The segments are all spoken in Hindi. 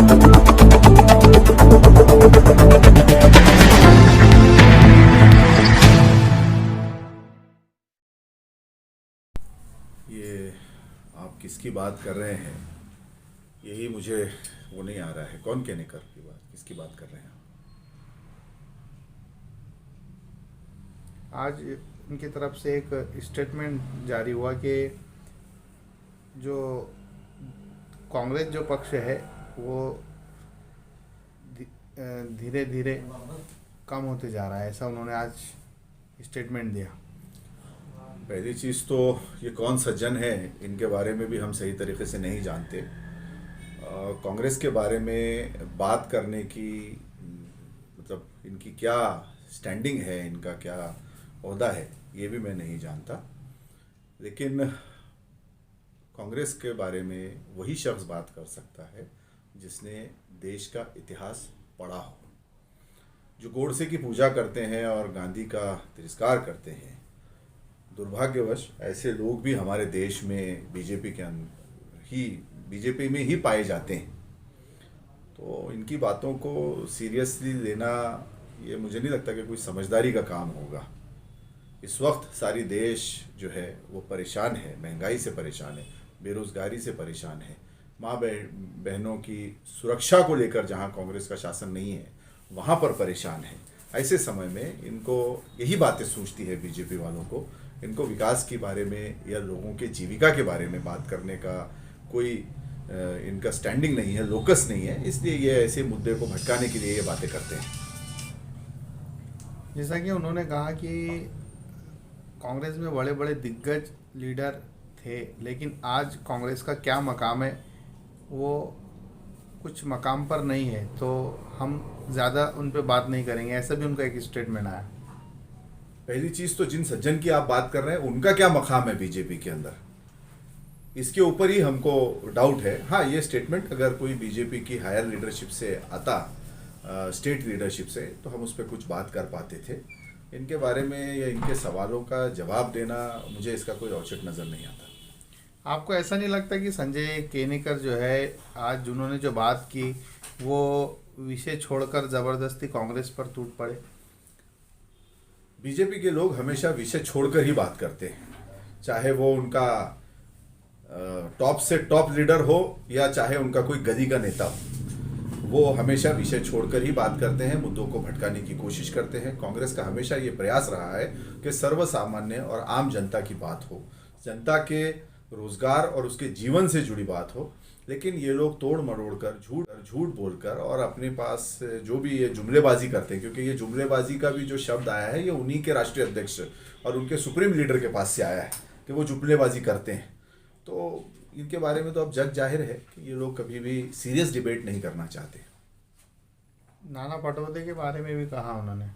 ये आप किसकी बात कर रहे हैं, यही मुझे वो नहीं आ रहा है। कौन केनेकर की बात, किसकी बात कर रहे हैं आप? आज इनकी तरफ से एक स्टेटमेंट जारी हुआ कि जो कांग्रेस जो पक्ष है वो धीरे धीरे कम होते जा रहा है, ऐसा उन्होंने आज स्टेटमेंट दिया। पहली चीज़ तो ये कौन सज्जन है, इनके बारे में भी हम सही तरीके से नहीं जानते। कांग्रेस के बारे में बात करने की मतलब इनकी क्या स्टैंडिंग है, इनका क्या ओहदा है, ये भी मैं नहीं जानता। लेकिन कांग्रेस के बारे में वही शख्स बात कर सकता है जिसने देश का इतिहास पढ़ा हो। जो गोडसे की पूजा करते हैं और गांधी का तिरस्कार करते हैं, दुर्भाग्यवश ऐसे लोग भी हमारे देश में बीजेपी में ही पाए जाते हैं। तो इनकी बातों को सीरियसली लेना, ये मुझे नहीं लगता कि कोई समझदारी का काम होगा। इस वक्त सारी देश जो है वो परेशान है, महंगाई से परेशान है, बेरोज़गारी से परेशान है, माँ बहनों की सुरक्षा को लेकर जहाँ कांग्रेस का शासन नहीं है वहाँ पर परेशान है। ऐसे समय में इनको यही बातें सूझती है, बीजेपी वालों को। इनको विकास के बारे में या लोगों के जीविका के बारे में बात करने का कोई इनका स्टैंडिंग नहीं है, लोकस नहीं है, इसलिए ये ऐसे मुद्दे को भटकाने के लिए ये बातें करते हैं। जैसा कि उन्होंने कहा कि कांग्रेस में बड़े बड़े दिग्गज लीडर थे, लेकिन आज कांग्रेस का क्या मकाम है वो कुछ मकाम पर नहीं है, तो हम ज़्यादा उन पे बात नहीं करेंगे, ऐसा भी उनका एक स्टेटमेंट आया। पहली चीज़ तो जिन सज्जन की आप बात कर रहे हैं उनका क्या मकाम है बीजेपी के अंदर, इसके ऊपर ही हमको डाउट है। हाँ, ये स्टेटमेंट अगर कोई बीजेपी की हायर लीडरशिप से आता, स्टेट लीडरशिप से, तो हम उस पर कुछ बात कर पाते थे। इनके बारे में या इनके सवालों का जवाब देना, मुझे इसका कोई औचित्य नज़र नहीं आता। आपको ऐसा नहीं लगता कि संजय केनेकर जो है आज उन्होंने जो बात की वो विषय छोड़कर ज़बरदस्ती कांग्रेस पर टूट पड़े? बीजेपी के लोग हमेशा विषय छोड़कर ही बात करते हैं, चाहे वो उनका टॉप से टॉप लीडर हो या चाहे उनका कोई गली का नेता हो। वो हमेशा विषय छोड़कर ही बात करते हैं, मुद्दों को भटकाने की कोशिश करते हैं। कांग्रेस का हमेशा ये प्रयास रहा है कि सर्वसामान्य और आम जनता की बात हो, जनता के रोजगार और उसके जीवन से जुड़ी बात हो। लेकिन ये लोग तोड़ मरोड़ कर, झूठ बोलकर और अपने पास जो भी ये जुमलेबाजी करते हैं, क्योंकि ये जुमलेबाजी का भी जो शब्द आया है ये उन्हीं के राष्ट्रीय अध्यक्ष और उनके सुप्रीम लीडर के पास से आया है कि वो जुमलेबाजी करते हैं। तो इनके बारे में तो अब जग जाहिर है कि ये लोग कभी भी सीरियस डिबेट नहीं करना चाहते। नाना पटोले के बारे में भी कहा उन्होंने।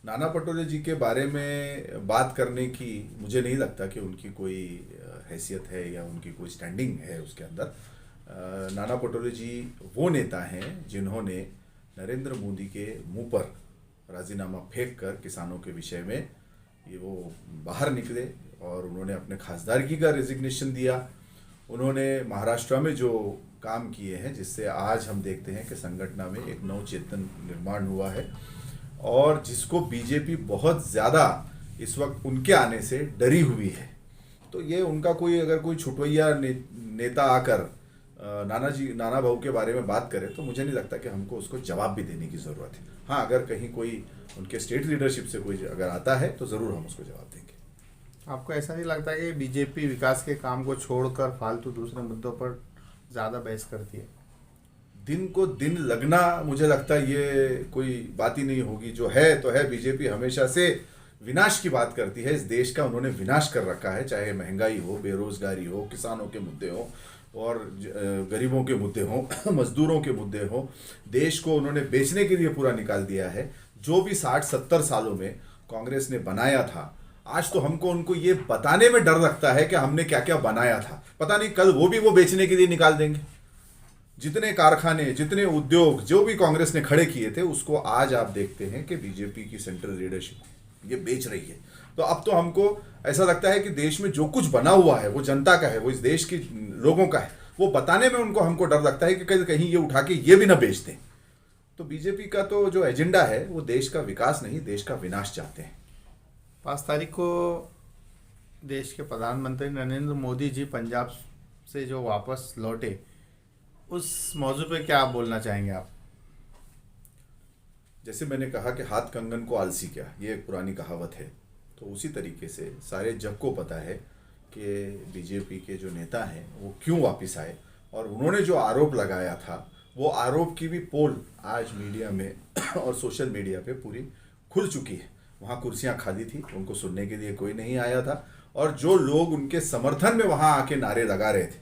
नाना पटोले जी के बारे में बात करने की मुझे नहीं लगता कि उनकी कोई हैसियत है या उनकी कोई स्टैंडिंग है उसके अंदर। नाना पटोले जी वो नेता हैं जिन्होंने नरेंद्र मोदी के मुंह पर राजीनामा फेंक कर किसानों के विषय में ये वो बाहर निकले और उन्होंने अपने खासदारगी का रेजिग्नेशन दिया। उन्होंने महाराष्ट्र में जो काम किए हैं जिससे आज हम देखते हैं कि संगठन में एक नव चेतन निर्माण हुआ है और जिसको बीजेपी बहुत ज़्यादा इस वक्त उनके आने से डरी हुई है। तो ये उनका कोई अगर कोई छुटवैया नेता आकर नाना भाऊ के बारे में बात करे तो मुझे नहीं लगता कि हमको उसको जवाब भी देने की ज़रूरत है। हाँ, अगर कहीं कोई उनके स्टेट लीडरशिप से कोई अगर आता है तो ज़रूर हम उसको जवाब देंगे। आपको ऐसा नहीं लगता कि बीजेपी विकास के काम को छोड़कर फालतू दूसरे मुद्दों पर ज़्यादा बहस करती है? दिन को दिन लगना, मुझे लगता है ये कोई बात ही नहीं होगी। जो है तो है, बीजेपी हमेशा से विनाश की बात करती है। इस देश का उन्होंने विनाश कर रखा है, चाहे महंगाई हो, बेरोजगारी हो, किसानों के मुद्दे हो और गरीबों के मुद्दे हो, मजदूरों के मुद्दे हो। देश को उन्होंने बेचने के लिए पूरा निकाल दिया है। जो भी 60-70 सालों में कांग्रेस ने बनाया था, आज तो हमको उनको ये बताने में डर लगता है कि हमने क्या क्या बनाया था। पता नहीं कल वो भी वो बेचने के लिए निकाल देंगे। जितने कारखाने, जितने उद्योग जो भी कांग्रेस ने खड़े किए थे, उसको आज आप देखते हैं कि बीजेपी की सेंट्रल लीडरशिप ये बेच रही है। तो अब तो हमको ऐसा लगता है कि देश में जो कुछ बना हुआ है वो जनता का है, वो इस देश के लोगों का है, वो बताने में उनको हमको डर लगता है कि कहीं ये उठा के ये भी ना बेच दें। तो बीजेपी का तो जो एजेंडा है वो देश का विकास नहीं, देश का विनाश चाहते हैं। 5 तारीख को देश के प्रधानमंत्री नरेंद्र मोदी जी पंजाब से जो वापस लौटे, उस मौजू पे क्या आप बोलना चाहेंगे आप? जैसे मैंने कहा कि हाथ कंगन को आलसी क्या, ये एक पुरानी कहावत है। तो उसी तरीके से सारे जग को पता है कि बीजेपी के जो नेता हैं वो क्यों वापस आए, और उन्होंने जो आरोप लगाया था वो आरोप की भी पोल आज मीडिया में और सोशल मीडिया पे पूरी खुल चुकी है। वहाँ कुर्सियाँ खाली थी, उनको सुनने के लिए कोई नहीं आया था, और जो लोग उनके समर्थन में वहाँ आके नारे लगा रहे थे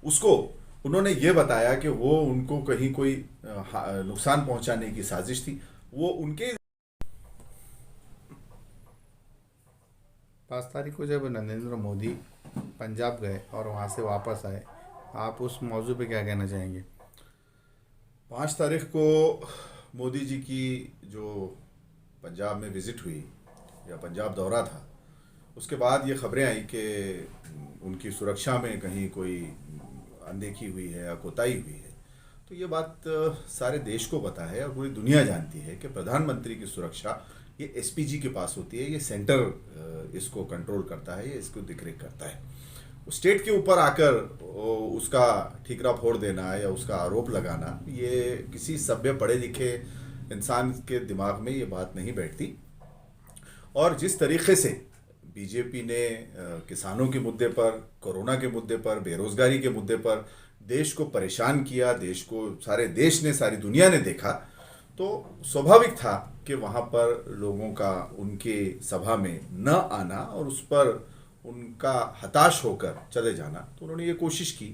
उसको उन्होंने ये बताया कि वो उनको कहीं कोई नुकसान पहुंचाने की साजिश थी। वो उनके 5 तारीख को जब नरेंद्र मोदी पंजाब गए और वहाँ से वापस आए, आप उस मौजू पे क्या कहना चाहेंगे? 5 तारीख को मोदी जी की जो पंजाब में विजिट हुई या पंजाब दौरा था, उसके बाद ये खबरें आई कि उनकी सुरक्षा में कहीं कोई अनदेखी हुई है या कोताही हुई है। तो ये बात सारे देश को पता है और पूरी दुनिया जानती है कि प्रधानमंत्री की सुरक्षा ये एसपीजी के पास होती है, ये सेंटर इसको कंट्रोल करता है, ये इसको देखरेख करता है। स्टेट के ऊपर आकर उसका ठीकरा फोड़ देना या उसका आरोप लगाना, ये किसी सभ्य पढ़े लिखे इंसान के दिमाग में ये बात नहीं बैठती। और जिस तरीके से बीजेपी ने किसानों के मुद्दे पर, कोरोना के मुद्दे पर, बेरोजगारी के मुद्दे पर देश को परेशान किया, देश को, सारे देश ने, सारी दुनिया ने देखा, तो स्वाभाविक था कि वहाँ पर लोगों का उनके सभा में न आना और उस पर उनका हताश होकर चले जाना। तो उन्होंने ये कोशिश की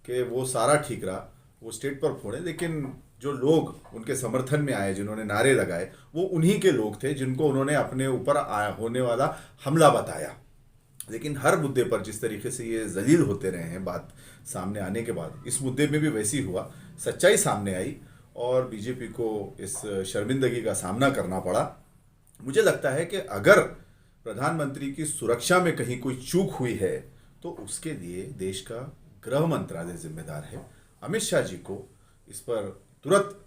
कि वो सारा ठीकरा वो स्टेट पर फोड़े, लेकिन जो लोग उनके समर्थन में आए, जिन्होंने नारे लगाए, वो उन्हीं के लोग थे जिनको उन्होंने अपने ऊपर होने वाला हमला बताया। लेकिन हर मुद्दे पर जिस तरीके से ये जलील होते रहे हैं बात सामने आने के बाद, इस मुद्दे में भी वैसी हुआ, सच्चाई सामने आई और बीजेपी को इस शर्मिंदगी का सामना करना पड़ा। मुझे लगता है कि अगर प्रधानमंत्री की सुरक्षा में कहीं कोई चूक हुई है तो उसके लिए देश का गृह मंत्रालय जिम्मेदार है। अमित शाह जी को इस पर तुरंत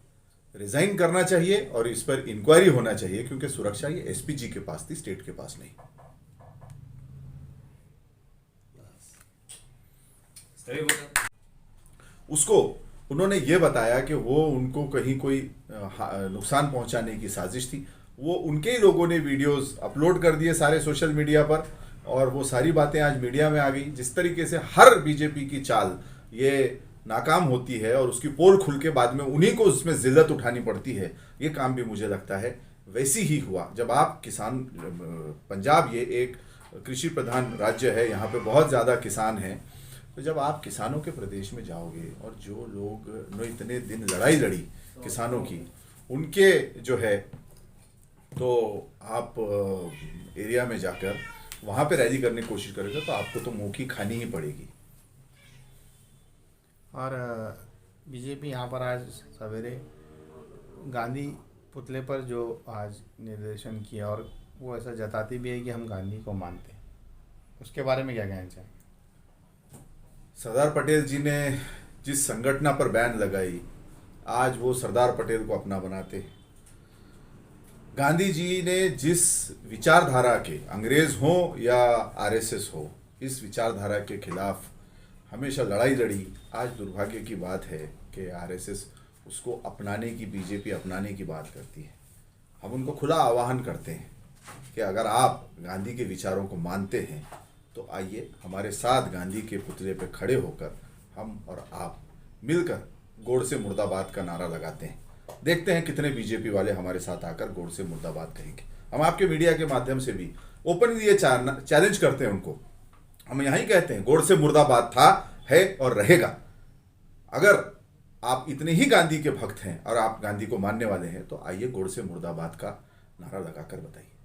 रिजाइन करना चाहिए और इस पर इंक्वायरी होना चाहिए, क्योंकि सुरक्षा ये एसपीजी के पास थी, स्टेट के पास नहीं। उसको उन्होंने ये बताया कि वो उनको कहीं कोई नुकसान पहुंचाने की साजिश थी। वो उनके ही लोगों ने वीडियोस अपलोड कर दिए सारे सोशल मीडिया पर, और वो सारी बातें आज मीडिया में आ गई। जिस तरीके से हर बीजेपी की चाल ये नाकाम होती है और उसकी पोल खुल के बाद में उन्हीं को उसमें जिल्लत उठानी पड़ती है, ये काम भी मुझे लगता है वैसी ही हुआ। जब आप किसान, पंजाब ये एक कृषि प्रधान राज्य है, यहाँ पे बहुत ज़्यादा किसान हैं, तो जब आप किसानों के प्रदेश में जाओगे और जो लोग ने इतने दिन लड़ाई लड़ी किसानों की, उनके जो है, तो आप एरिया में जाकर वहाँ पे रैली करने की कोशिश करेंगे तो आपको तो मुँह की खानी ही पड़ेगी। और बीजेपी यहाँ पर आज सवेरे गांधी पुतले पर जो आज निर्देशन किया, और वो ऐसा जताती भी है कि हम गांधी को मानते हैं, उसके बारे में क्या कहना चाहेंगे? सरदार पटेल जी ने जिस संगठन पर बैन लगाई, आज वो सरदार पटेल को अपना बनाते हैं। गांधी जी ने जिस विचारधारा के, अंग्रेज हो या आरएसएस हो, इस विचारधारा के खिलाफ हमेशा लड़ाई लड़ी। आज दुर्भाग्य की बात है कि आरएसएस उसको अपनाने की, बीजेपी अपनाने की बात करती है। हम उनको खुला आह्वान करते हैं कि अगर आप गांधी के विचारों को मानते हैं तो आइए हमारे साथ गांधी के पुतले पे खड़े होकर हम और आप मिलकर गोड़ से मुर्दाबाद का नारा लगाते हैं। देखते हैं कितने बीजेपी वाले हमारे साथ आकर गोड़ से मुर्दाबाद कहेंगे। हम आपके मीडिया के माध्यम से भी ओपनली ये चैलेंज करते हैं उनको। हम यही कहते हैं, गोड़ से मुर्दाबाद था, है और रहेगा। अगर आप इतने ही गांधी के भक्त हैं और आप गांधी को मानने वाले हैं तो आइए गोड़ से मुर्दाबाद का नारा लगाकर बताइए।